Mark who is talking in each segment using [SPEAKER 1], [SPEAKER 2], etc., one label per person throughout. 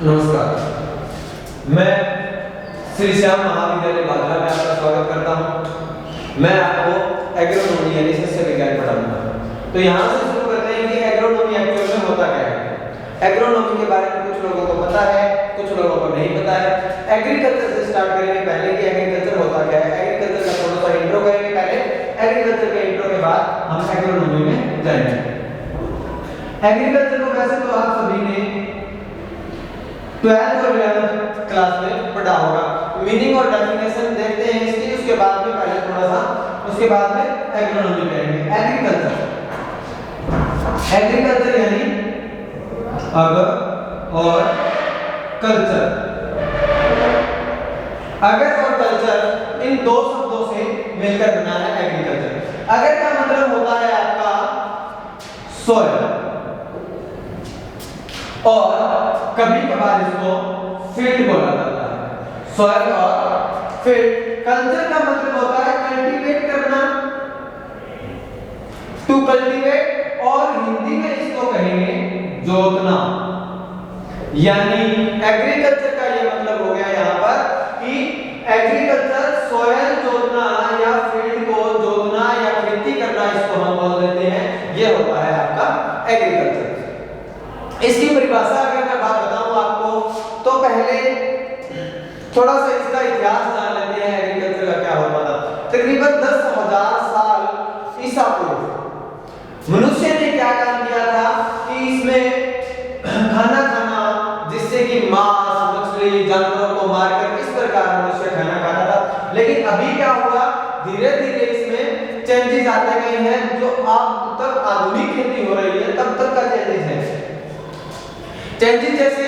[SPEAKER 1] नमस्कार, मैं श्री श्याम महाविद्यालय बांद्रा में आपका स्वागत करता हूं। मैं आपको एग्रोनॉमी यानी सस्य विज्ञान पढ़ाऊंगा। तो यहां से शुरू करते हैं कि एग्रोनॉमी एक्चुअल में होता क्या है। एग्रोनॉमी के बारे में कुछ लोगों को पता है, कुछ लोगों को नहीं पता है। एग्रीकल्चर से स्टार्ट करेंगे पहले कि एग्रीकल्चर होता क्या है। एग्रीकल्चर का थोड़ा सा इंट्रो करेंगे पहले, एग्रीकल्चर के इंट्रो के बाद हम एग्रोनॉमी में जाएंगे। एग्रीकल्चर को वैसे तो आप सभी ने 12th और 11th क्लास में पढ़ा होगा। मीनिंग और डेफिनेशन देखते हैं इसकी, उसके बाद में पहले थोड़ा सा, उसके बाद में एग्रोनॉमी करेंगे। एग्रीकल्चर, एग्रीकल्चर यानी अगर और कल्चर। अगर और कल्चर इन दो शब्दों से मिलकर बना है एग्रीकल्चर। अगर का मतलब होता है आपका सॉइल, और कभी कभार इसको फील्ड बोला जाता है। सॉइल और फील्ड। कल्चर का मतलब होता है कल्टीवेट करना, टू कल्टीवेट, और हिंदी में इसको कहेंगे जोतना। यानी एग्रीकल्चर का ये मतलब हो गया यहाँ पर कि एग्रीकल्चर सॉइल जोतना या फील्ड को जोतना या खेती करना, इसको हम बोल देते हैं। ये होता है आपका एग्रीकल्चर। इसकी परिभाषा अगर मैं बात बताऊं आपको, तो पहले थोड़ा सा इसका इतिहास जान लेते हैं। एग्रीकल्चर का क्या होता था। तकरीबन 10,000 साल ईसा पूर्व मनुष्य ने क्या काम किया था कि इसमें खाना खाना, जिससे कि मांस, मछली, जानवरों को मारकर इस प्रकार मनुष्य खाना खाता था। लेकिन अभी क्या हुआ, धीरे धीरे इसमें चेंजेस आते गए हैं। जो अब तक आधुनिक खेती हो रही है तब तक का चेंजेस है। चेंजेस जैसे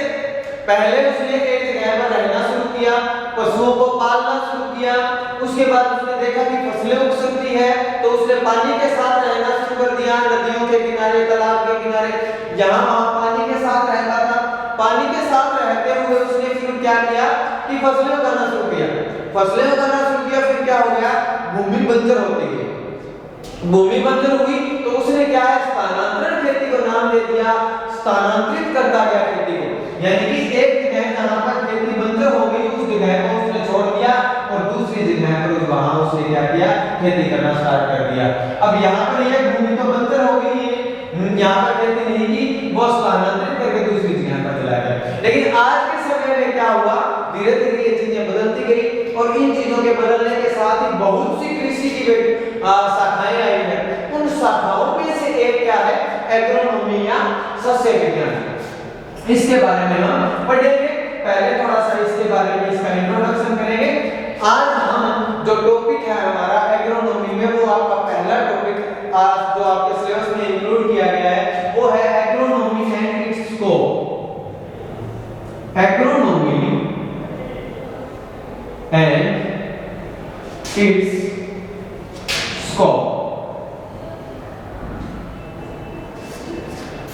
[SPEAKER 1] पहले उसने एक जगह पर रहना शुरू किया, पशुओं को पालना शुरू किया। उसके बाद उसने देखा कि फसलें उग सकती है, तो उसने पानी के साथ रहना शुरू कर दिया। नदियों के किनारे, तालाब के किनारे, जहां वहां पानी के साथ रहता था। पानी के साथ रहते हुए उसने फिर क्या किया कि फसलें उगाना शुरू किया। फसलें उगाना शुरू किया, फिर क्या हो गया, भूमि बंजर होती है। भूमि बंजर हुई तो उसने क्या है, स्थानांतरण खेती को नाम दे दिया। स्थानांतरित करता गया खेती को, यानी कि एक जगह जहां पर खेती बंजर हो गई उस जगह को उसने छोड़ दिया और दूसरी जगह पर वहां उसने क्या किया, खेती करना स्टार्ट कर दिया। अब यहाँ पर यह भूमि तो बंजर हो गई है, यहाँ पर खेती नहीं की, वो स्थानांतरित करके दूसरी जगह पर चला गया। लेकिन आज के समय में क्या हुआ, धीरे धीरे ये चीजें बदलती गई, और इन चीजों के बदलने के साथ ही बहुत सी कृषि की शाखाएं आई हैं। उन शाखाओं में से एक क्या है, एग्रोनॉमी या सस्य विज्ञान। इसके बारे में हम पढ़ेंगे। पहले थोड़ा सा इसके बारे में इसका इंट्रोडक्शन करेंगे। आज हम जो टॉपिक है हमारा एग्रोनॉमी में, वो आपका पहला टॉपिक आज जो आपके सिलेबस में इंक्लूड किया गया है, वो है agronomy and it's scope. Agronomy and it's scope,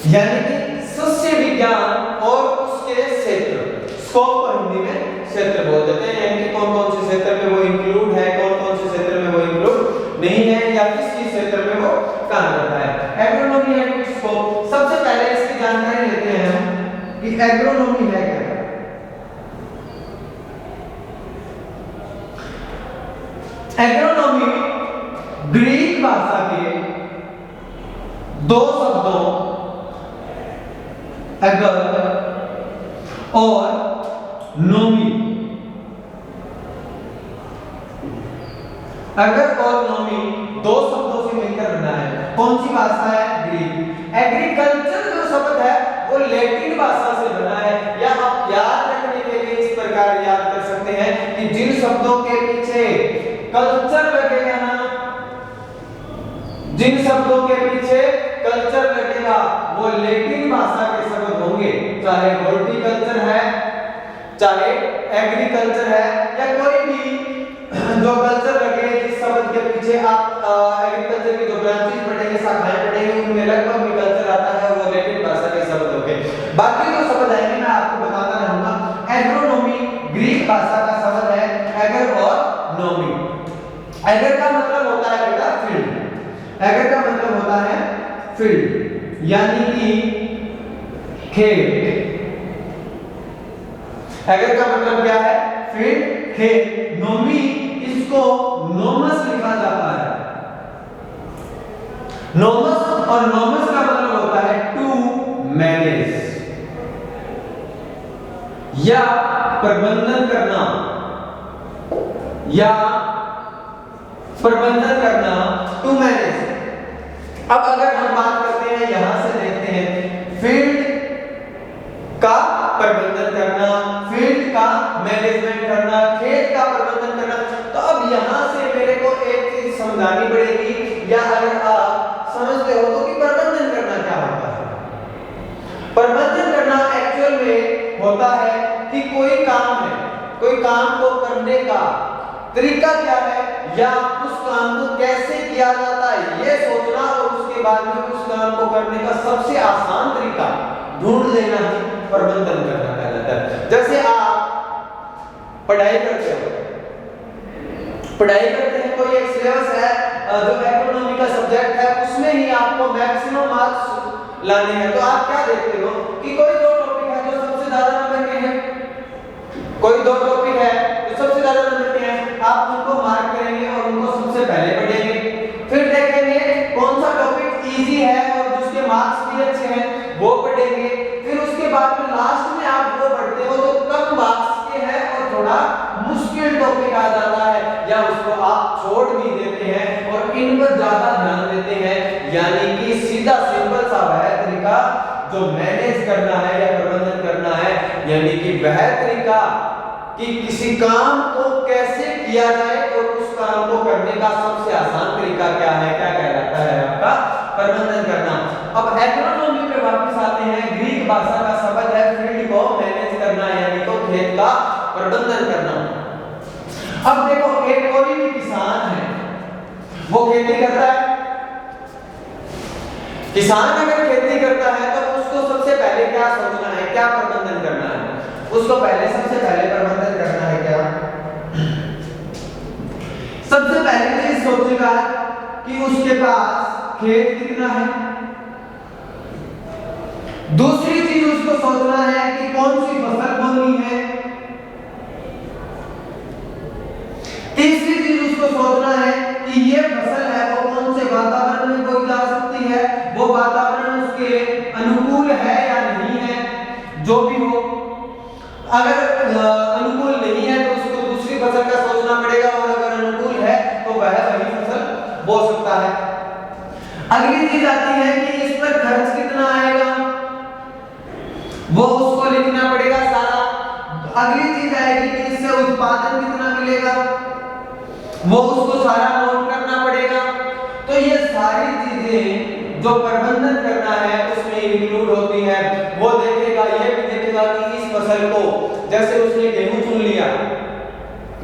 [SPEAKER 1] यानी कि सस्य विज्ञान और उसके क्षेत्र। स्कोप को हिंदी में क्षेत्र बोल देते हैं, यानी कि कौन कौन से क्षेत्र में वो इंक्लूड है, कौन कौन से क्षेत्र में वो इंक्लूड नहीं है, या किस किस क्षेत्र में वो काम करता है। एग्रोनॉमी एंड इट्स स्कोप, सबसे पहले इसकी जानकारी लेते हैं हम कि एग्रोनॉमी है क्या। एग्रोनॉमी ग्रीक भाषा के दो शब्दों अगर और नोमी, अगर और नोमी दो शब्दों से मिलकर बना है। कौन सी भाषा है, ग्रीक। एग्रीकल्चर जो शब्द है वो लैटिन भाषा से बना है, या आप याद रखने के लिए इस प्रकार याद कर सकते हैं कि जिन शब्दों के पीछे कल्चर लगेगा ना, जिन शब्दों के पीछे कल्चर लगेगा वो लैटिन भाषा के शब्द होंगे। चाहे हॉर्टिकल्चर है, चाहे एग्रीकल्चर है, या कोई भी जो कल्चर लगे, जिस शब्द के पीछे आप एग्रीकल्चर की जो ब्रांचेस पढ़ेंगे, शाखाएं पढ़ेंगे, उनमें लगभग भी कल्चर आता है, वो लैटिन भाषा के शब्द होंगे। बाकी जो शब्द आएंगे मैं आपको बताता रहूंगा। एग्रोनॉमी ग्रीक भाषा का शब्द है, एगर और नोमी। एगर का मतलब होता है बेटा फील्ड, एगर का मतलब होता है फील्ड यानी कि खेत। एगर का मतलब क्या है? फील्ड, खेत। नोमी, इसको नोमस लिखा जाता है। नोमस, और नोमस का मतलब होता है टू मैनेज या प्रबंधन करना, या प्रबंधन करना, टू मैनेज। अब अगर हम बात करते हैं, यहां से देखते हैं फील्ड का प्रबंधन करना, फील्ड का मैनेजमेंट करना, खेत का प्रबंधन करना। तो अब यहां से मेरे को एक चीज समझानी पड़ेगी, या अगर आप समझते हो तो कि प्रबंधन करना क्या होता है। प्रबंधन करना एक्चुअल में होता है कि कोई काम है, कोई काम को करने का तरीका क्या है, या उस काम को कैसे किया जाता है ये सोचना, और उसके बाद में उस काम को करने का सबसे आसान तरीका ढूंढ लेना ही प्रबंधन करना कहलाता है। जैसे आप पढ़ाई करते हो, पढ़ाई करते हैं, कोई एक सिलेबस है जो इकोनॉमी का सब्जेक्ट है, उसमें ही आपको मैक्सिमम मार्क्स लाने हैं। तो आप क्या देखते हो कि कोई दो टॉपिक है जो सबसे ज्यादा नंबर के हैं, कोई दो टॉपिक है जो सबसे ज्यादा नंबर के हैं, आप उनको मार्क करेंगे और उनको सबसे पहले पढ़ेंगे। फिर देखेंगे कौन सा टॉपिक इजी है और जिसके मार्क्स भी अच्छे हैं वो पढ़ेंगे। फिर उसके बाद में लास्ट में आप वो पढ़ते हो जो कम मार्क्स के है और थोड़ा मुश्किल टॉपिक आ जाता है, या उसको आप छोड़ भी देते हैं और इन पर ज्यादा ध्यान देते हैं। यानी कि सीधा सिंपल सा वह तरीका जो मैनेज करना है या प्रबंधन करना है, यानी कि वह तरीका कि किसी काम को कैसे किया जाए और उस काम को करने का सबसे आसान तरीका क्या है, क्या कहलाता है आपका प्रबंधन करना। अब एग्रोनॉमी पे वापस आते हैं। ग्रीक भाषा का शब्द है फील्ड को मैनेज करना, यानी तो खेत का प्रबंधन करना। अब देखो, एक कोई भी किसान है, वो खेती करता है। किसान अगर खेती करता है तो उसको सबसे पहले क्या सोचना है, क्या प्रबंधन करना है? उसको पहले सबसे पहले प्रबंधन करना है क्या? सबसे पहले चीज सोचेगा कि उसके पास खेत कितना है। दूसरी चीज उसको सोचना है कि कौन सी फसल बोनी है। तीसरी चीज उसको सोचना है कि ये फसल है वो कौन से वातावरण में बोई जा सकती है, वो वातावरण उसके अनुकूल है या नहीं है। जो भी हो, अगर अनुकूल नहीं है तो उसको दूसरी फसल का सोचना पड़ेगा, और अगर अनुकूल है तो वह वही फसल बो सकता है। अगली चीज आती है कि इस पर खर्च कितना आएगा, वो उसको लिखना पड़ेगा सारा। अगली चीज आएगी कि इससे उत्पादन कितना मिलेगा, वो उसको सारा नोट करना पड़ेगा। तो ये सारी चीजें जो प्रबंधन करना है उसमें इंक्लूड होती है। वो देखेगा, ये भी देखेगा कि इस फसल को, जैसे उसने गेहूं चुन लिया,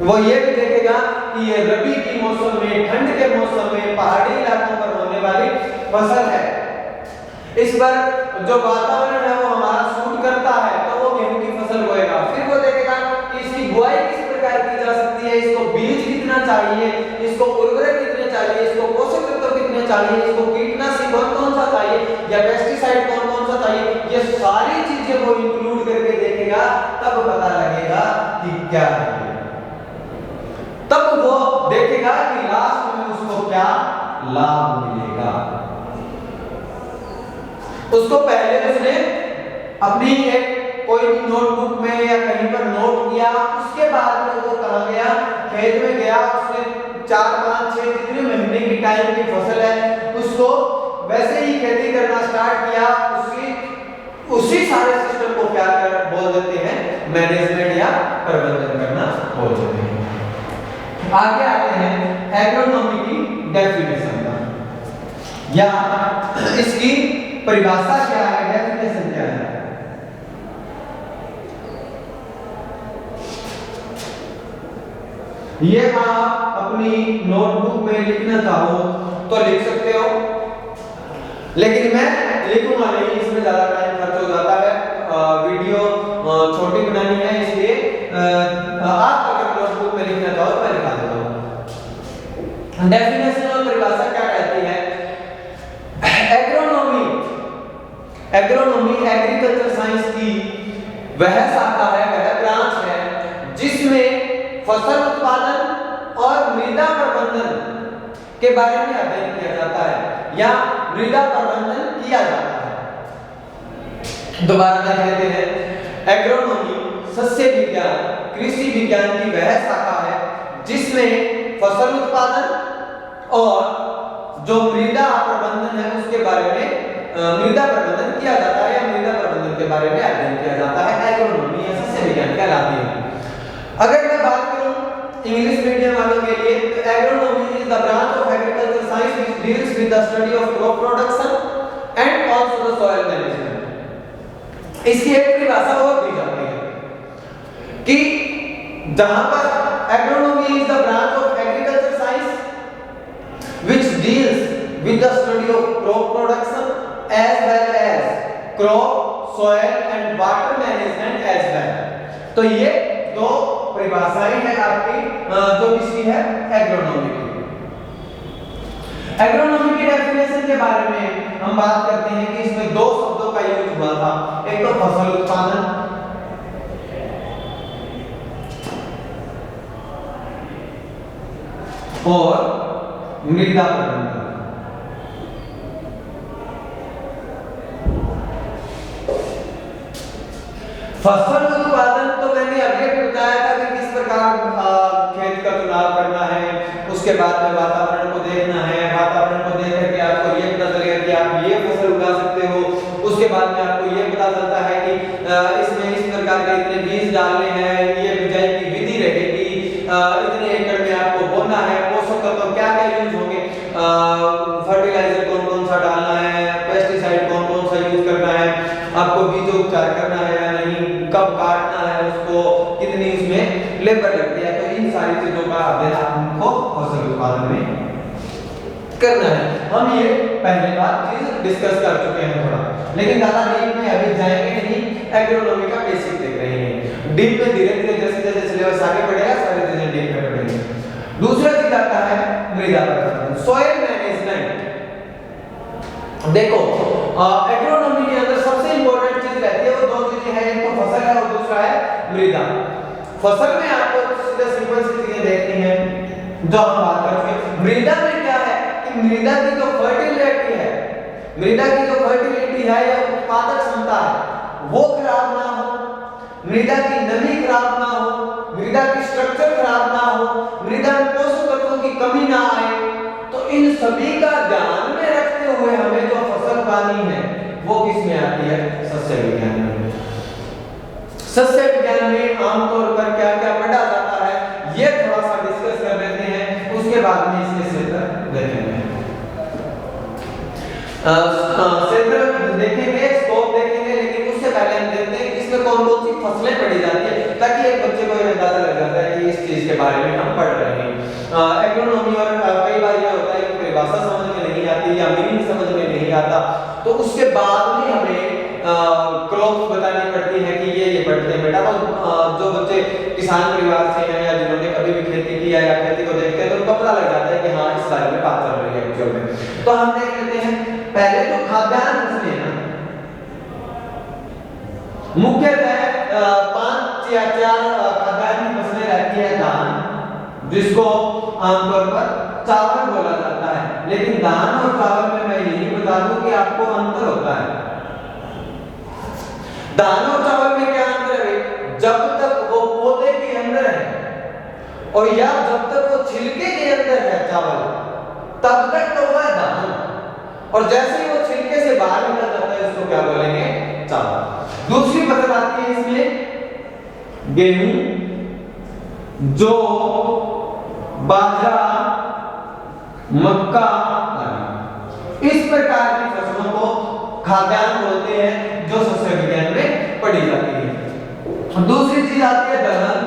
[SPEAKER 1] वो ये भी देखेगा कि ये रबी की मौसम में, ठंड के मौसम में पहाड़ी इलाकों पर होने वाली फसल है। इस पर जो वातावरण है वो हमारा सूट करता है, तो वो गेहूं की फसल बोएगा। फिर वो देखेगा कि इसकी बुआई किस प्रकार की जा सकती है, इसको बीज कितना चाहिए, इसको उर्वरक कितने चाहिए, इसको पोषक तत्व कितने चाहिए, इसको कीटनाशक कौन सा चाहिए या पेस्टिसाइड कौन सा चाहिए। ये सारी चीजें वो इंक्लूड करके देखेगा, तब पता लगेगा कि क्या है। तब वो देखेगा कि लास्ट में उसको क्या लाभ मिलेगा। उसको पहले उसने अपनी एक कोई भी नोटबुक में या कहीं पर नोट किया, उसके बाद में वो कहां गया, खेत में गया। उसने 4, 5, 6 जितने महीने की टाइम की फसल है उसको वैसे ही खेती करना स्टार्ट किया। उसी सारे सिस्टम को क्या बोल देते हैं, मैनेजमेंट या प्रबंधन करना बोल देते हैं। आगे आते हैं एग्रोनॉमी की डेफिनेशन का, या इसकी परिभाषा क्या है, डेफिनेशन क्या है। ये आप अपनी नोटबुक में लिखना चाहो तो लिख सकते हो, लेकिन मैं लिखूंगा नहीं, इसमें ज्यादा टाइम खर्च हो जाता है। वीडियो छोटी बनानी है, इसलिए आप अगर नोटबुक में लिखना चाहो तो मैं लिखा देता हूं। डेफिनेशन और परिभाषा क्या कहती है? एग्रोनॉमी, एग्रोनॉमी एग्रीकल्चर साइंस की वह शाखा है, वह ब्रांच है जिसमें फसल उत्पादन और मृदा प्रबंधन के बारे में अध्ययन किया जाता है या मृदा प्रबंधन किया जाता है। दोबारा कहते हैं, एग्रोनॉमी सस्य विज्ञान कृषि विज्ञान की वह शाखा है जिसमें फसल उत्पादन और जो मृदा प्रबंधन है उसके बारे में मृदा प्रबंधन किया जाता है या मृदा प्रबंधन के बारे में अध्ययन किया जाता है। एग्रोनॉमी या सस्य विज्ञान कहलाती है। अगर मैं बात करूं इंग्लिश मीडियम वालों के लिए, तो agronomy is the branch of agriculture science which deals with the study of crop production and also the soil management. इसकी एक परिभाषा और दी जाती है कि जहां पर agronomy is the branch of agriculture science which deals with the study of crop production as well as crop soil and water management as well. तो ये दो परिभाषाएं हैं आपकी जो किसकी है? एग्रोनॉमी की। एग्रोनॉमी की डेफिनेशन के बारे में हम बात करते हैं कि इसमें दो शब्दों का यूज हुआ था, एक तो फसल उत्पादन और मृदा प्रबंधन। फसल उत्पादन तो मैंने अभी बताया था कि किस प्रकार खेत का चुनाव करना है, उसके बाद में वातावरण को देखना है, वातावरण को देख करके आपको ये पता चलेगा कि आप ये फसल उगा सकते हो, उसके बाद में आपको ये पता चलता है कि इसमें इस प्रकार के इतने बीज डालने हैं, ये बिजाई की विधि रहेगी, इतने एकड़ में आपको बोना है, पोषक तत्व क्या क्या यूज होंगे, फर्टिलाइजर कौन कौन सा डालना है, पेस्टिसाइड कौन कौन सा यूज करना है, आपको बीजोपचार करना है या नहीं, कब काटना है उसको, कितनी उसमें लेबर लगती है। तो इन सारी चीजों का अध्ययन आपको फसल उत्पादन में करना है। हम ये पहले बात चीज डिस्कस कर चुके हैं थोड़ा, लेकिन ज्यादा डीप में अभी जाएंगे नहीं, एग्रोनॉमी का बेसिक देख रहे हैं। डीप में धीरे धीरे जैसे जैसे सिलेबस आगे बढ़ेगा सारी चीजें डीप में पढ़ेंगे। दूसरा चीज आता है मृदा प्रबंधन, सॉइल मैनेजमेंट। देखो एग्रोनॉमी के अंदर सबसे इंपॉर्टेंट चीज रहती है वो दो चीजें हैं, एक तो फसल है और दूसरा है मृदा। फसल में आपको सीधा सिंपल सी चीजें देखनी है जो हम बात करते हैं। मृदा में क्या है कि मृदा की जो फर्टिलिटी है, मृदा की जो फर्टिलिटी है या उत्पादक क्षमता है वो खराब ना हो, मृदा की नमी खराब ना हो, मृदा की स्ट्रक्चर खराब ना हो, मृदा में पोषक तत्वों की कमी ना आए। तो इन सभी का ध्यान में रखते हुए हमें जो फसल उगानी है वो किस में आती है? सस्य विज्ञान में। सस्य विज्ञान में आमतौर पर क्या क्या पढ़ा जाता है ये थोड़ा सा डिस्कस कर लेते हैं, उसके बाद में इसके क्षेत्र देखेंगे। क्षेत्र देखेंगे, स्कोप देखेंगे, लेकिन उससे पहले हम देखते हैं इसमें कौन कौन सी फसलें पढ़ी जाती है ताकि एक बच्चे को अंदाजा लग जाता है कि इस चीज के बारे में हम पढ़ रहे हैं। एग्रोनॉमी और कई बार ये होता है कि परिभाषा समझ में नहीं आती या मीनिंग समझ में नहीं आता, तो उसके बाद में हमें क्रॉप्स बतानी पड़ती है कि ये पढ़ते हैं बेटा। तो जो बच्चे किसान परिवार से हैं या जिन्होंने कभी भी खेती किया या खेती को देखते हैं तो उनको पता लग जाता है कि हाँ इस बारे में बात चल रही है एक्चुअल में। तो हम देख लेते हैं पहले तो खाद्यान्न फसलें ना मुख्यतः 5 या 4 खाद्यान्न की फसलें रहती है। धान, जिसको आमतौर पर चावल बोला जाता है, लेकिन धान और चावल में मैं यही बता दूं कि आपको अंतर होता है। धान और चावल में क्या अंतर है? जब तक वो पौधे के अंदर है और या जब तक वो छिलके के अंदर है चावल, तब तक तो वह धान, और जैसे ही वो छिलके से बाहर निकल जाता है उसको क्या बोलेंगे? चावल। दूसरी फसल आती है इसमें गेहूं, जौ, बाजरा, मक्का आदि। इस प्रकार की फसलों को खाद्यान्न बोलते हैं जो सस्य विज्ञान में पढ़ी जाती है। दूसरी चीज आती है दलहन।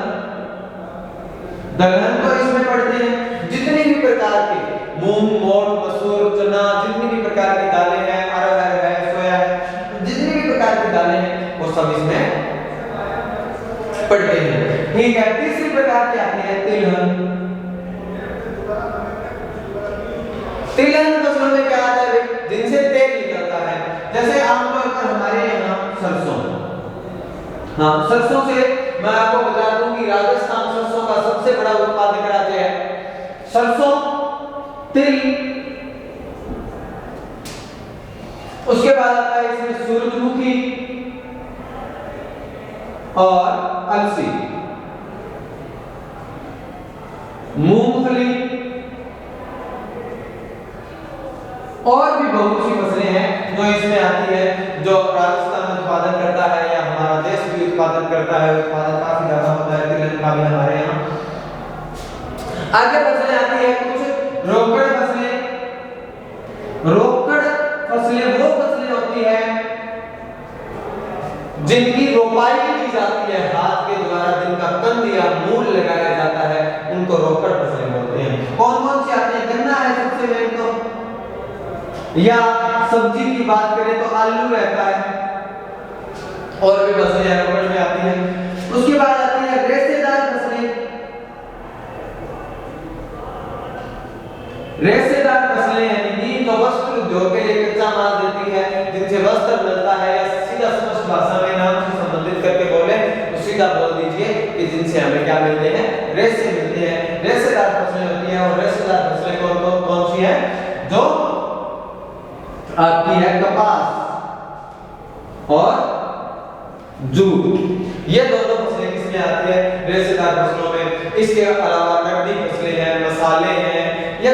[SPEAKER 1] दलहन को इसमें पढ़ते हैं जितनी भी प्रकार के मूंग, मोठ, मसूर, चना, जितनी भी प्रकार की दालें हैं, अरहर है, सोया है, जितनी भी प्रकार की दालें हैं वो सब इसमें पढ़ते हैं। ठीक है। तीसरी प्रकार की आती है तिलहन। तिलहन फसलों में क्या आता है भाई, जिनसे तेल निकलता है। जैसे आमतौर पर हमारे यहाँ सरसों, हाँ सरसों से मैं आपको बता दूं कि राजस्थान सरसों का सबसे बड़ा उत्पादक राज्य है। सरसों, तिल, उसके बाद आता है इसमें सूरजमुखी और अलसी, मूंगफली और भी बहुत सी फसलें हैं जो इसमें आती है, जो राजस्थान उत्पादन करता है या हमारा देश भी उत्पादन करता है। उत्पादन काफी ज्यादा होता है तिलहन का भी हमारे यहाँ। आगे फसलें आती है कुछ रोकड़ फसलें। रोकड़ फसलें वो फसलें होती है जिनकी रोपाई की जाती है हाथ के द्वारा, जिनका कंद या मूल लगाया जाता है, उनको रोकड़ फसलें बोलते हैं। कौन कौन सी आती है? गन्ना है सबसे मेन तो, या सब्जी की बात करें तो आलू रहता है, और भी फसलें रोकड़ में आती हैं। उसके बाद आती है रेशेदार फसलें। रेशेदार फसलें यानी कि जो वस्त्र उद्योग के लिए कच्चा माल देती है, जिनसे वस्त्र मिलता है, या सीधा स्पष्ट भाषा में नाम से संबंधित करके बोले तो सीधा बोल दीजिए कि जिनसे हमें क्या मिलते हैं, रेशे मिलते हैं। रेशेदार फसलें होती हैं, और रेशेदार फसलें कौन सी है? जो आपकी है कपास और जूट, ये दोनों फसलें किसमें आती है? रेशेदार फसलों में। इसके अलावा नकदी फसलें हैं, मसाले हैं, या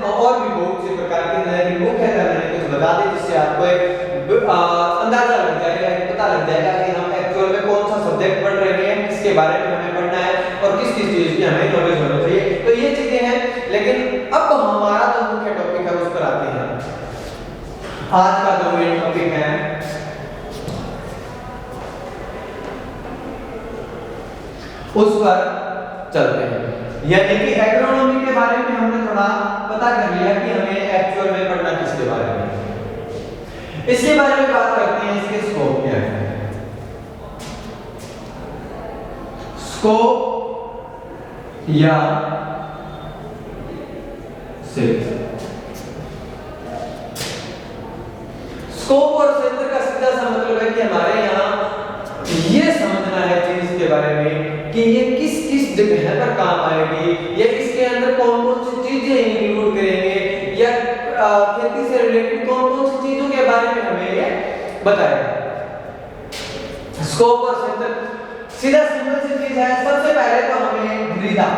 [SPEAKER 1] और भी बहुत से प्रकार के हैं। मुख्यतः मैंने कुछ बता दी जिससे आपको एक अंदाजा लग जाएगा, पता लग जाएगा कि हम एक्चुअल में कौन सा सब्जेक्ट पढ़ रहे हैं, किसके बारे में हमें पढ़ना है और किस किस चीज की हमें नॉलेज होनी चाहिए। तो ये चीजें हैं, लेकिन अब हमारा जो मुख्य टॉपिक है उस पर आते हैं। आज का जो मेन टॉपिक है उस पर चलते हैं, यानी कि एग्रोनॉमी के बारे में हमने थोड़ा पता कर लिया कि हमें एक्चुअल में पढ़ना किसके बारे में। इसके बारे में बात करते हैं, इसके स्कोप क्या है। स्कोप या क्षेत्र। स्कोप और क्षेत्र का सीधा सा मतलब है कि हमारे यहाँ ये समझना है चीज के बारे में कि ये किस किस जगह पर काम आएगी, या इसके अंदर कौन कौन सी चीजें इंक्लूड करेंगे, या खेती से रिलेटेड कौन कौन सी चीजों के बारे में हमें ये बताएगा। स्कोप और क्षेत्र सीधा सिंपल सी चीज है। सबसे पहले तो हमें मृदा,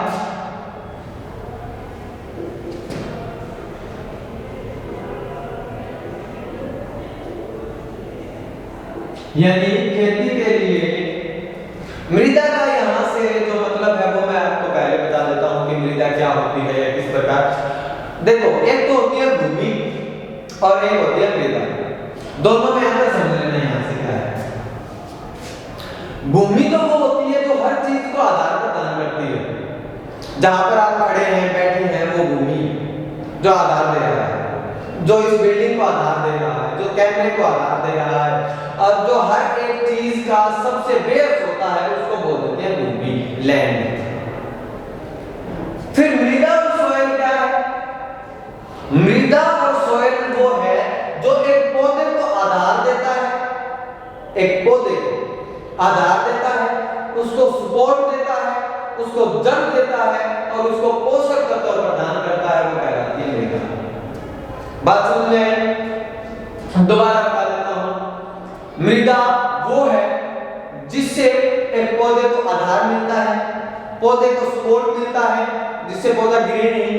[SPEAKER 1] यानी खेती के लिए मृदा का यहाँ से जो मतलब है वो मैं आपको पहले बता देता हूँ कि मृदा क्या होती है या किस प्रकार। देखो, एक तो होती है भूमि और एक होती है मृदा। दोनों में अंतर समझ लेना यहाँ से क्या है। भूमि तो वो होती है जो हर चीज को आधार प्रदान करती है। जहां पर आप खड़े हैं, बैठे हैं, वो भूमि जो आधार दे रहा है, जो इस बिल्डिंग को आधार दे रहा है, जो कैमरे को आधार दे रहा है, और जो हर एक चीज का सबसे बेस होता है, उसको बोलते हैं भूमि, लैंड। फिर मृदा और सॉइल क्या है? मृदा और सॉइल वो है जो एक पौधे को आधार देता है, एक पौधे को आधार देता है, उसको सपोर्ट देता है, उसको जड़ देता है और उसको पोषक तत्व प्रदान करता है, वो कहलाती है मृदा। बात समझ में आई? दोबारा बता देता हूं। मृदा वो है जिससे एक पौधे को आधार मिलता है, पौधे को सपोर्ट मिलता है जिससे पौधा गिरे नहीं,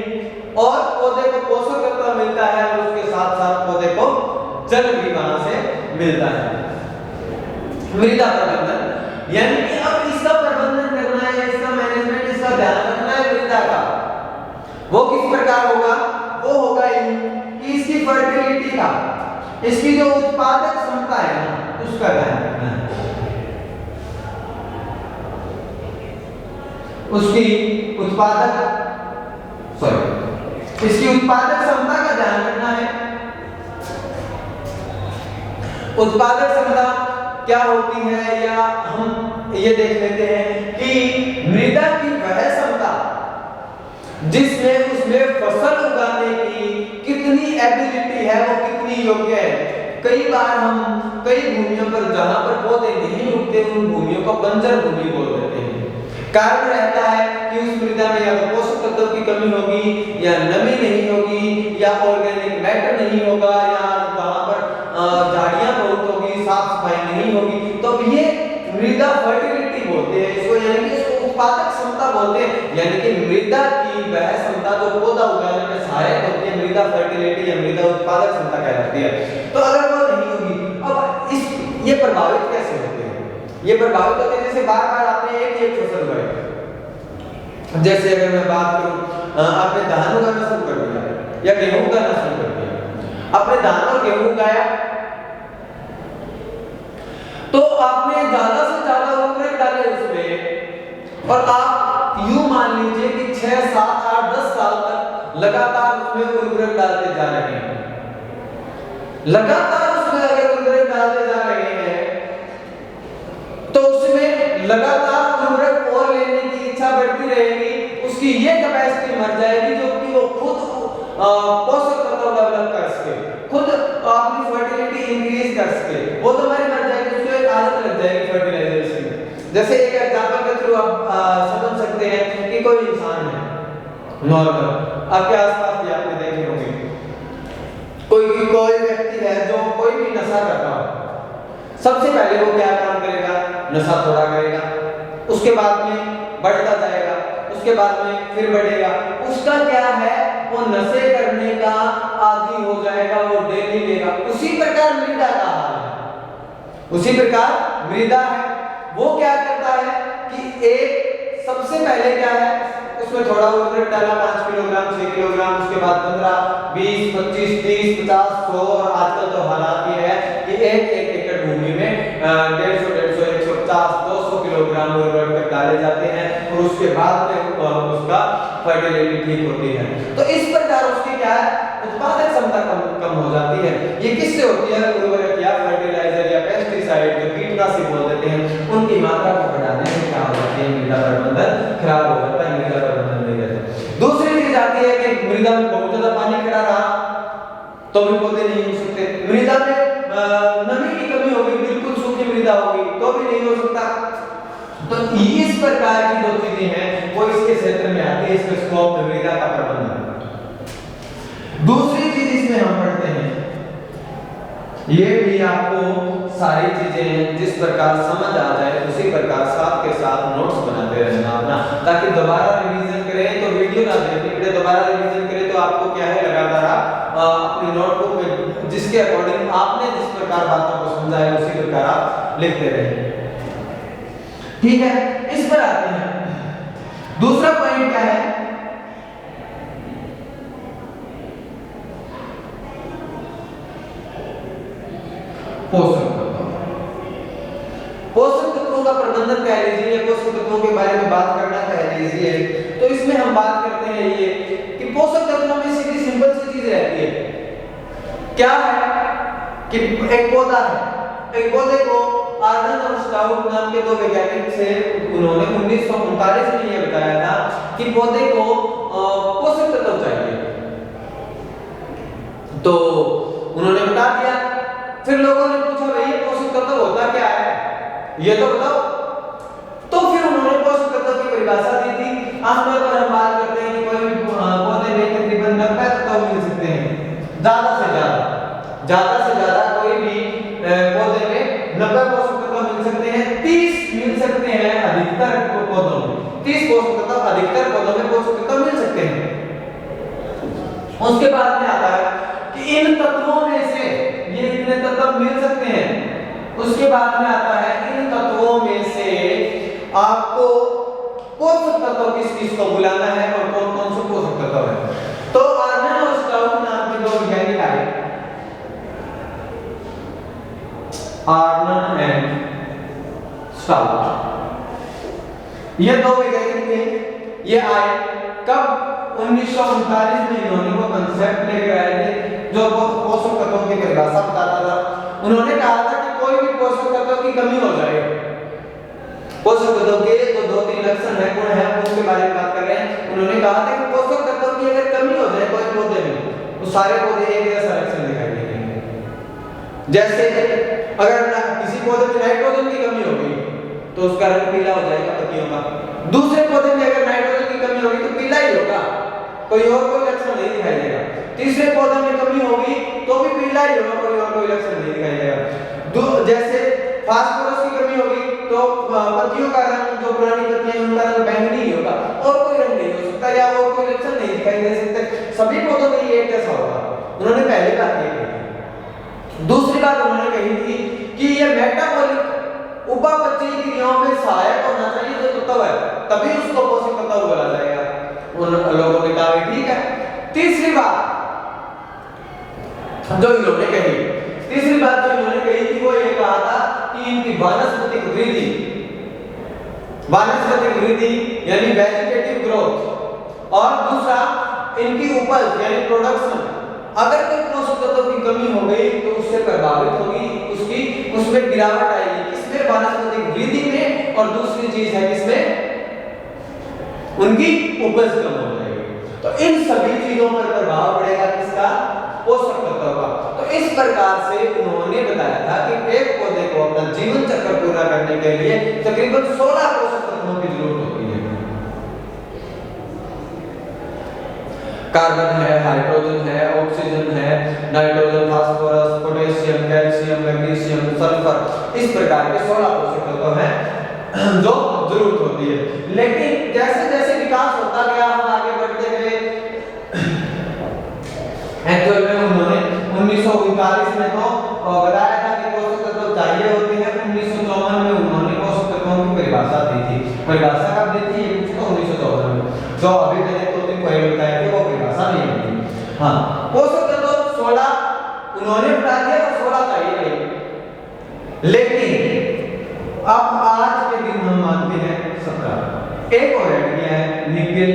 [SPEAKER 1] और पौधे को पोषक तत्व मिलता है, और उसके साथ साथ पौधे को जल भी वहां से मिलता है। मृदा प्रबंधन, यानी कि अब इसका प्रबंधन करना है, इसका मैनेजमेंट, इसका ध्यान रखना है मृदा का। वो किस प्रकार होगा? वो होगा कि इसकी फर्टिलिटी का, इसकी जो उत्पादक क्षमता है ना, उसका ध्यान रखना है। उसकी उत्पादक इसकी उत्पादक क्षमता का ध्यान रखना है। उत्पादक क्षमता क्या होती है, या हम ये देख लेते हैं कि मृदा की वह क्षमता जिसमें उसमें फसल उगाने की कितनी एबिलिटी है वो कितनी योग्य है। कई बार हम कई भूमियों पर जहां पर पौधे नहीं उगते उन भूमियों को बंजर भूमि बोल देते हैं। कारण रहता है कि उस मृदा में या तो पोषक तत्वों की कमी होगी, या नमी नहीं होगी, या ऑर्गेनिक मैटर नहीं होगा, या वहां पर झाड़ियां बहुत होगी, साफ सफाई नहीं होगी। तो ये मृदा फर्टिलिटी बोलते हैं इसको, यानी कि इसको उत्पादक क्षमता बोलते हैं। यानी कि मृदा की वह क्षमता जो पौधा उगाने में सहायक होती है, मृदा फर्टिलिटी या मृदा उत्पादक क्षमता कहलाती है। तो अगर वो नहीं होगी, अब इस ये प्रभावित कैसे होते हैं? ये प्रभावित होते हैं जैसे बार बार आपने एक फसल उगाई। जैसे अगर मैं बात करूं, आपने धान उगाना शुरू कर दिया या गेहूं उगाना शुरू कर दिया, आपने धान और गेहूं उगाया तो आपने ज्यादा से ज्यादा उर्वरक डाले उसमें, और आप यूं मान लीजिए कि 6, 7, 8, 10 साल तक लगातार उसमें उर्वरक डालते जा रहे हैं। लगातार उसमें अगर उर्वरक डालते जा रहे हैं तो उसमें लगातार उर्वरक और लेने की इच्छा बढ़ती रहेगी, उसकी ये कैपेसिटी मर जाएगी जो कि वो खुद पोषक तत्व डेवलप कर सके, खुद अपनी फर्टिलिटी इंक्रीज कर सके, वो तो हमारी मर जाएगी, उसको एक आदत लग जाएगी फर्टिलाइजेशन की। जैसे एक एग्जांपल के थ्रू आप समझ सकते हैं कि कोई इंसान है नॉर्मल, आपके आसपास भी आपने देखे होंगे, कोई व्यक्ति है जो कोई भी नशा कर रहा हो, सबसे पहले वो क्या काम करेगा? नशा थोड़ा करेगा, उसके बाद में बढ़ता जाएगा, उसके बाद में फिर बढ़ेगा, उसका क्या है वो नशे करने का आदी हो जाएगा, वो डेली लेगा। उसी प्रकार मृदा का हाल है, उसी प्रकार मृदा है, वो क्या करता है कि एक सबसे पहले क्या है उसमें थोड़ा उर्वरक डाला, 5 किलोग्राम 6 किलोग्राम, उसके बाद 15 20 25 30 50 100, और आजकल तो हालात ये है कि एक एकड़ भूमि में 150 150 200 किलोग्राम उर्वरक तक डाले जाते हैं, और उसके बाद में उसका फर्टिलिटी ठीक होती है। तो इस प्रकार उसकी क्या है उत्पादक क्षमता कम हो जाती है। ये किससे होती है? उर्वरक या फर्टिलाइजर या पेस्टिसाइड जो कीटनाशक बोल देते हैं उनकी मात्रा को बढ़ाने से क्या हो जाती है? मृदा प्रबंधन खराब हो जाता है, मृदा प्रबंधन नहीं रहता। दूसरी चीज आती है कि मृदा में बहुत ज्यादा पानी खड़ा रहा तो भी पौधे नहीं हो सकते। मृदा में नमी की कमी होगी, बिल्कुल सूखी मृदा होगी तो भी नहीं हो सकता। तो इस प्रकार की जो चीजें हैं वो इसके क्षेत्र में आती है, इसके स्कोप में मृदा का प्रबंधन। दूसरी चीज इसमें हम पढ़ते हैं, ये भी आपको सारी चीजें जिस प्रकार समझ आ जाए उसी प्रकार साथ के साथ नोट्स बनाते रहना अपना, ताकि दोबारा रिवीजन करें तो वीडियो ना देखें, दोबारा रिवीजन करें तो आपको क्या है लगातार अपनी नोटबुक में जिसके अकॉर्डिंग आपने जिस प्रकार बातों को समझा है उसी प्रकार आप लिखते रहें। ठीक है, इस पर आते हैं। दूसरा पॉइंट क्या है? पोषक तत्व। पोषक तत्वों का प्रबंधन कह लीजिए, पोषक तत्वों के बारे में बात करना कह लीजिए, तो इसमें हम बात करते हैं ये कि पोषक तत्वों में सीधी सिंपल सी चीज रहती है। क्या है कि एक पौधा है, एक पौधे को आर्नन और स्टाउट नाम के दो वैज्ञानिक से उन्होंने 1939 में ये बताया था कि पौधे को पोषक तत्व चाहिए, तो उन्होंने बता दिया। फिर लोगों ने पूछा भाई ये पोषक तत्व होता क्या है, ये तो बताओ। तो फिर उन्होंने पोषक तत्व की परिभाषा दी थी। आमतौर पर हम बात करते हैं कि कोई भी पौधे में तकरीबन 90 तत्व मिल सकते हैं, ज्यादा से ज्यादा कोई भी पौधे में 90 पोषक तत्व मिल सकते हैं, 30 मिल सकते हैं अधिकतर पौधों में, 30 पोषक तत्व अधिकतर पौधों में पोषक तत्व मिल सकते हैं। उसके बाद में आता है कि इन तत्वों में से ये इतने तत्व मिल सकते हैं, उसके बाद में आता है इन तत्वों में से आपको पोषक तत्व किस को बुलाना है और कौन कौन से पोषक तत्व है। तो आर्नन और स्टाउट नाम के दो वैज्ञानिक आए, आर्नन एंड स्टाउट, ये दो वैज्ञानिक थे। ये आए कब? 1939 में इन्होंने वो कांसेप्ट लेकर आए थे जो पोषक तत्वों की परिभाषा बताता था। उन्होंने कहा था कि कोई भी पोषक तत्व की कमी हो जाए, पोषक तत्व के जो 2-3 लक्षण है, गुण है, उसके बारे में बात कर रहे हैं। उन्होंने कहा था कि पोषक तत्व की अगर कमी हो जाए कोई पौधे में, सारे पौधे एक जैसा लक्षण दिखाई देंगे। जैसे अगर किसी पौधे में नाइट्रोजन की कमी होगी तो उसका रंग पीला हो जाएगा पत्तियों का। दूसरे पौधे में अगर नाइट्रोजन की कमी होगी तो पीला ही होगा, कोई और कोई लक्षण नहीं दिखाई देगा। तीसरे पौधे में कमी होगी तो भी पीला ही होगा, कोई और कोई लक्षण नहीं दिखाई देगा। जैसे फास्फोरस की कमी होगी तो पत्तियों का रंग, जो पुरानी पत्तियां हैं उनका रंग बैंगनी ही होगा, और कोई रंग नहीं हो सकता या और कोई लक्षण नहीं दिखाई दे सकते। सभी पौधों में ये एक जैसा होगा। उन्होंने पहले बात कही। दूसरी बात उन्होंने कही थी कि ये मेटाबॉलिक उपापचयी क्रियाओं में सहायक होना चाहिए जो तत्व है, तभी उसको पोषक तत्व बोला जाएगा। उन लोगों ने कहा ठीक है। तीसरी बात जो इन्होंने कही थी वो ये कहा था कि इनकी वानस्पतिक वृद्धि यानी वेजिटेटिव ग्रोथ, और दूसरा इनकी उपज यानी प्रोडक्शन, अगर कोई पोषक तत्व की कमी हो गई तो उससे प्रभावित होगी, उसमें गिरावट आएगी। किसमें? वानस्पतिक वृद्धि में, और दूसरी चीज है किसमें? उनकी उपज कम हो जाएगी। तो इन सभी चीजों पर प्रभाव पड़ेगा किसका? पोषक तत्व का। तो इस प्रकार से उन्होंने बताया था कि एक पौधे को अपना जीवन चक्र पूरा करने के लिए तकरीबन 16 पोषक तत्वों की जरूरत होती है। कार्बन है, हाइड्रोजन है, ऑक्सीजन है, nitrogen, phosphorus, potassium, calcium, magnesium, sulphur, इस प्रकार के 16 पोषक तत्व हैं जो जरूरत होती है। लेकिन जैसे जैसे विकास होता गया, हम आगे बढ़ते गए, एक्चुअल में उन्होंने 1939 में तो बताया था कि पोषक तत्व चाहिए होते हैं। 1954 में उन्होंने पोषक तत्वों की परिभाषा दी थी। परिभाषा कब दी थी? ये कुछ तो 1954 में, जो अभी मैंने तो पहले बताया कि वो परिभाषा नहीं होती। हाँ, पोषक तत्व 16 उन्होंने बता दिया तो 16 चाहिए नहीं, लेकिन अब आज के दिन हम मानते हैं 17। एक और ऐड किया है निकेल,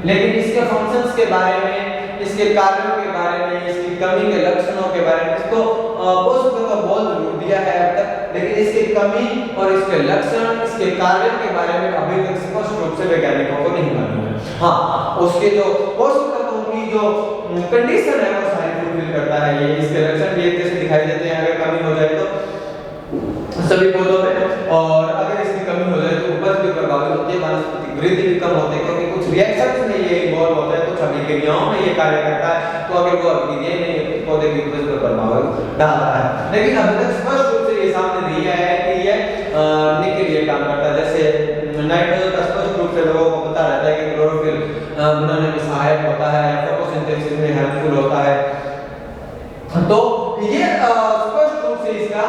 [SPEAKER 1] लेकिन इसके फंक्शंस के बारे में, इसके कार्यों के बारे में, इसकी कमी के लक्षणों के बारे में, इसको पोषक तत्व बहुत जरूर दिया है अब तक, लेकिन इसकी कमी और इसके लक्षण, इसके कार्यों के बारे में अभी तक स्पष्ट रूप से वैज्ञानिकों को नहीं मालूम है। हाँ, उसके जो पोषक तत्वों की जो कंडीशन है वो सारी फुलफिल करता है ये। इसके लक्षण भी एक जैसे दिखाई देते हैं, अगर कमी हो जाए तो सभी पौधों में, और अगर इसकी कमी हो जाए तो उपज भी प्रभावित होती है, वानस्पतिक वृद्धि भी कम होती है, क्योंकि कुछ रिएक्शंस में ये इन्वॉल्व होता है, कुछ अभिक्रियाओं में ये कार्य करता है। तो अगर वो अभिक्रियाएं नहीं होती पौधे की उपज पर प्रभाव डालता है। लेकिन अभी तक स्पष्ट रूप से ये सामने दिया है कि ये निकेल ये काम करता है। जैसे नाइट्रोजन का स्पष्ट रूप से लोगों को पता रहता है कि क्लोरोफिल बनाने में सहायक होता है, फोटोसिंथेसिस में हेल्पफुल होता है। तो ये स्पष्ट रूप से इसका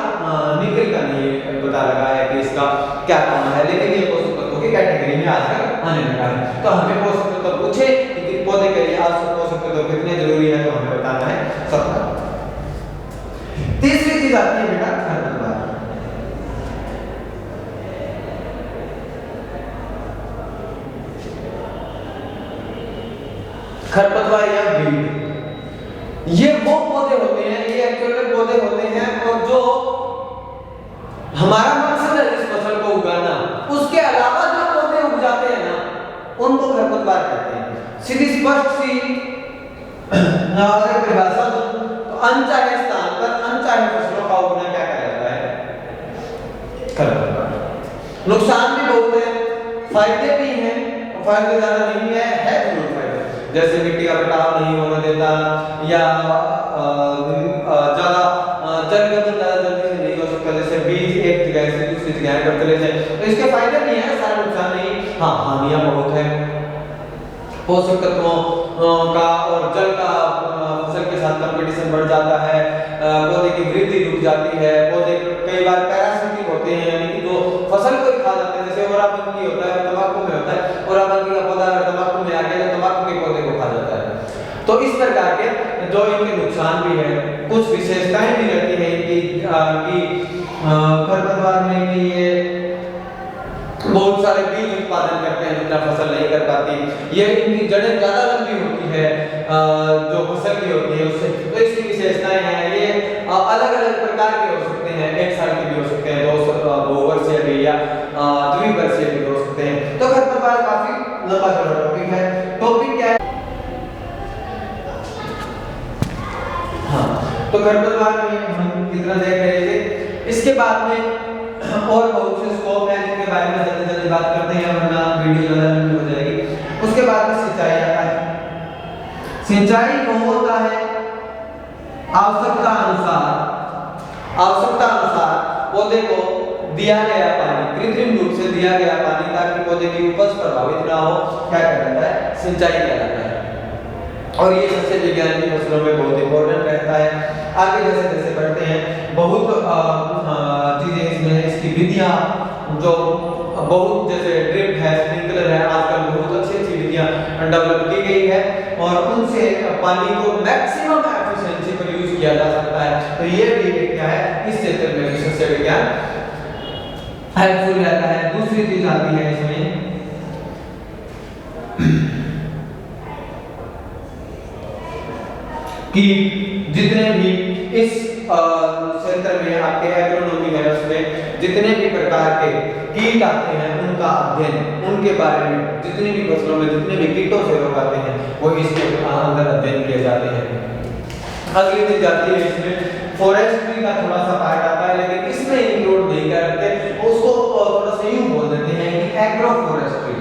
[SPEAKER 1] निकेल का नहीं पता लगा है कि इसका क्या काम है, लेकिन ये पोषक तत्वों की कैटेगरी में आजकल आने लगा है। तो हमें पोषक तत्व पूछे कि पौधे के लिए आवश्यक पोषक तत्व कितने जरूरी है, तो हमें बताना है 17। तीसरी चीज आती है बेटा खरपतवार। खरपतवार या वीड, ये वो पौधे होते हैं, ये एक्चुअल में पौधे होते हैं, और जो हमारा मकसद है इस फसल को उगाना, उसके अलावा जो पौधे उग जाते हैं ना, उनको खरपतवार कहते हैं। सीधी स्पष्ट सी अगर परिभाषा दूं तो अनचाहे स्थान पर अनचाहे फसलों का उगना क्या कहलाता है? खरपतवार। नुकसान भी बहुत है, फायदे भी हैं, फायदे ज्यादा नहीं है जरूर फायदे, जैसे मिट्टी का कटाव नहीं होने देता, या ज्यादा जल गमन ज्यादा जल्दी से नहीं हो सकता, जैसे बीज एक जगह से दूसरी जगह पर चले जाए, तो इसके फायदे भी हैं, सारा नुकसान नहीं। हाँ, हानियां बहुत है। पोषक तत्वों का और जल का फसल के साथ कंपटीशन बढ़ जाता है, पौधे की वृद्धि रुक जाती है, पौधे कई बार पैरासिटिक होते हैं, यानी कि जो फसल को खा जाते हैं, जैसे ओराबंकी होता है, तंबाकू में होता है, ओराबंकी का पौधा अगर तंबाकू में आ गया तो तंबाकू के पौधे को खा जाता है। तो इस प्रकार के जो इनके नुकसान भी है, कुछ विशेषताएं भी रहती है इनकी खरपतवार में कि ये बहुत सारे बीज उत्पादन करते हैं जितना फसल नहीं कर पाती, ये इनकी जड़ें ज्यादा लंबी होती है जो फसल की होती है उससे, तो इसकी विशेषताएं हैं। ये अलग अलग प्रकार के हो सकते हैं, एक साल के भी हो सकते हैं, 2 वर्षीय भी या द्विवर्षीय भी हो सकते हैं। तो खरपतवार काफी लंबा चौड़ा टॉपिक है। टॉपिक क्या है? तो खरपतवार में हम कितना देख रहे थे। इसके बाद में और बहुत से स्कोप है जिनके बारे में जल्दी जल्दी बात करते हैं वरना वीडियो ज़्यादा लंबी हो जाएगी। उसके बाद में सिंचाई आता है। सिंचाई वो होता है आवश्यकता अनुसार पौधे को दिया गया पानी, कृत्रिम रूप से दिया गया पानी ताकि पौधे की उपज प्रभावित ना हो, क्या कहलाता है, सिंचाई कहलाता है। और ये सबसे विज्ञान की फसलों में बहुत इंपॉर्टेंट रहता है। आगे जैसे जैसे बढ़ते हैं बहुत चीजें इसमें, इसकी विधियां जो बहुत जैसे ड्रिप है, स्प्रिंकलर है, आजकल बहुत अच्छी अच्छी विधियां डेवलप की गई है और उनसे पानी को मैक्सिमम एफिशिएंसी पर यूज किया जा सकता है। तो ये भी क्या है, इस क्षेत्र में भी सस्य विज्ञान हेल्पफुल रहता है। दूसरी चीज आती है इसमें कि जितने भी इस क्षेत्र में आपके एग्रोनॉमी है उसमें जितने भी प्रकार के कीट आते हैं उनका अध्ययन, उनके बारे में जितनी भी फसलों में जितने भी कीटों से रोग आते हैं वो इसके अंदर अध्ययन किए जाते हैं। अगली चीज आती है इसमें फॉरेस्ट्री का थोड़ा सा पार्ट आता है लेकिन इसमें इंक्लूड नहीं करते, उसको थोड़ा सा यूं बोल देते हैं कि एग्रो फॉरेस्ट्री।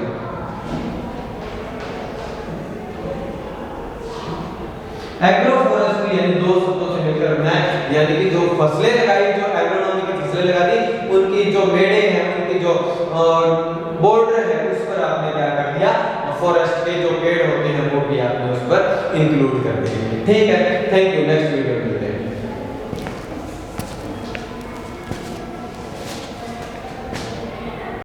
[SPEAKER 1] एग्रो फॉरेस्ट्री यानी दो शब्दों से मिलकर बना है, यानी कि जो फसलें लगाई, जो एग्रोनॉमी की फसलें लगा दी, उनकी जो मेड़े हैं, उनकी जो बॉर्डर है उस पर आपने क्या कर दिया, फॉरेस्ट के जो पेड़ होते हैं वो भी आपने उस पर इंक्लूड कर दिए। ठीक है, थैंक यू। नेक्स्ट वीडियो में